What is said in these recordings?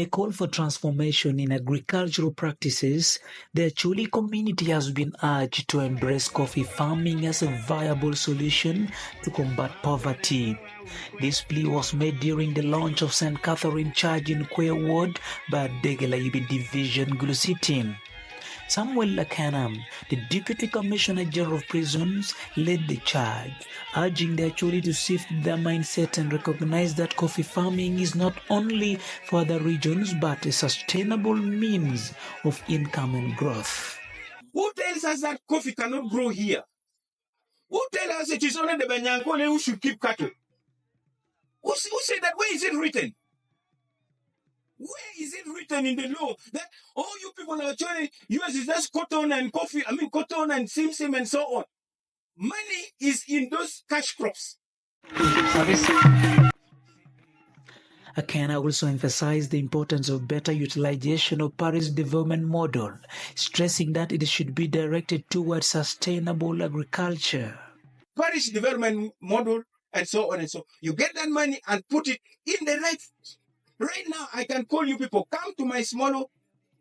a call for transformation in agricultural practices, the Acholi community has been urged to embrace coffee farming as a viable solution to combat poverty. This plea was made during the launch of St. Catherine Church in Kwe Ward by Degela Ibi Division Gulusitim. Samuel Lakanam, the Deputy Commissioner General of Prisons, led the charge, urging the Acholi to shift their mindset and recognize that coffee farming is not only for other regions but a sustainable means of income and growth. Who tells us that coffee cannot grow here? Who tells us it is only the Banyankole who should keep cattle? Who said that? Where is it written? Where is it written in the law that all you people are actually yours is just cotton and coffee, cotton and simsim and so on? Money is in those cash crops. Akana also emphasized the importance of better utilization of parish development model, stressing that it should be directed towards sustainable agriculture. Parish development model and so on and so on. You get that money and put it in the right. Right now, I can call you people, come to my small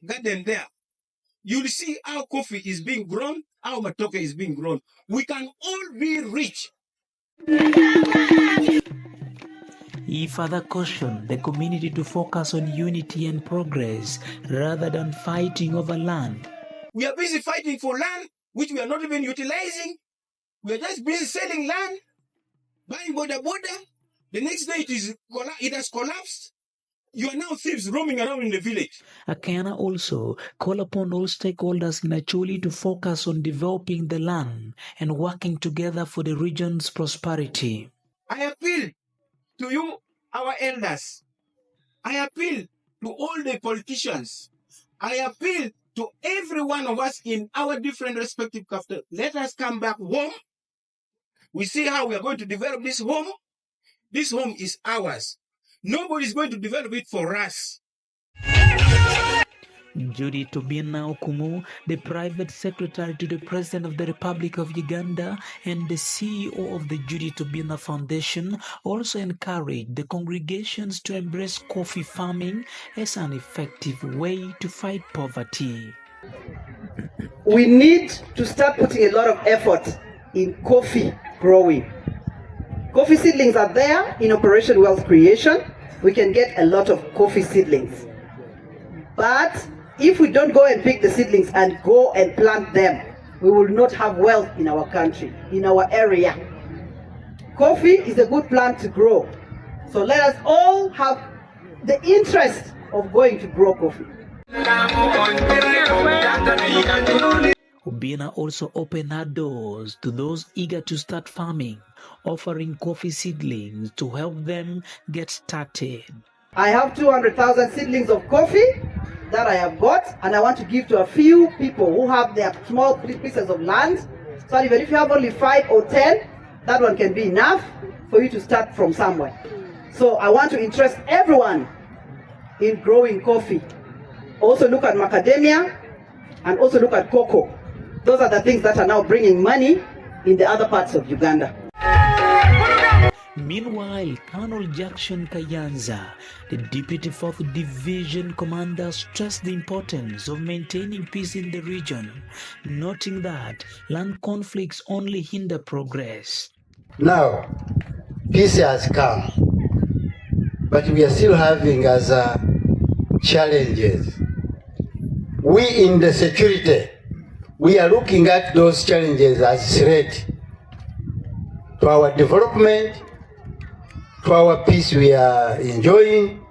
garden there. You'll see how coffee is being grown, how matoke is being grown. We can all be rich. He further cautioned the community to focus on unity and progress rather than fighting over land. We are busy fighting for land, which we are not even utilizing. We are just busy selling land, buying border. The next day it has collapsed. You are now thieves roaming around in the village. Akana also called upon all stakeholders in Acholi to focus on developing the land and working together for the region's prosperity. I appeal to you, our elders. I appeal to all the politicians. I appeal to every one of us in our different respective capitals. Let us come back home. We see how we are going to develop this home. This home is ours. Nobody is going to develop it for us. Judith Obina, the private secretary to the President of the Republic of Uganda and the CEO of the Judith Obina Foundation, also encouraged the congregations to embrace coffee farming as an effective way to fight poverty. We need to start putting a lot of effort in coffee growing. Coffee seedlings are there in Operation Wealth Creation. We can get a lot of coffee seedlings. But if we don't go and pick the seedlings and go and plant them, we will not have wealth in our country, in our area. Coffee is a good plant to grow. So let us all have the interest of going to grow coffee. Obina also opened her doors to those eager to start farming, offering coffee seedlings to help them get started. I have 200,000 seedlings of coffee that I have got, and I want to give to a few people who have their small pieces of land. So even if you have only 5 or 10, that one can be enough for you to start from somewhere. So I want to interest everyone in growing coffee. Also look at macadamia and also look at cocoa. Those are the things that are now bringing money in the other parts of Uganda. Meanwhile, Colonel Jackson Kayanja, the Deputy 4th Division Commander, stressed the importance of maintaining peace in the region, noting that land conflicts only hinder progress. Now, peace has come, but we are still having as challenges. We in the security, we are looking at those challenges as threat to our development, to our peace we are enjoying,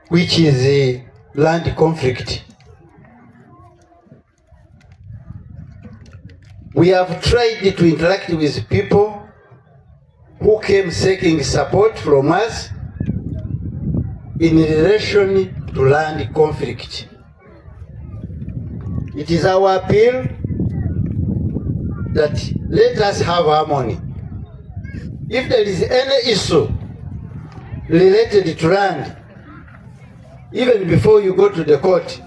which is the land conflict. We have tried to interact with people who came seeking support from us in relation to land conflict. It is our appeal that let us have harmony. If there is any issue related to land, even before you go to the court,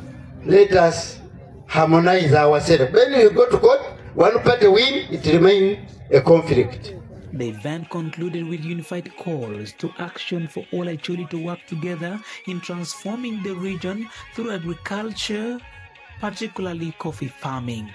let us harmonize ourselves. When you go to court, one party win, it remains a conflict. The event concluded with unified calls to action for all Acholi to work together in transforming the region through agriculture, particularly coffee farming.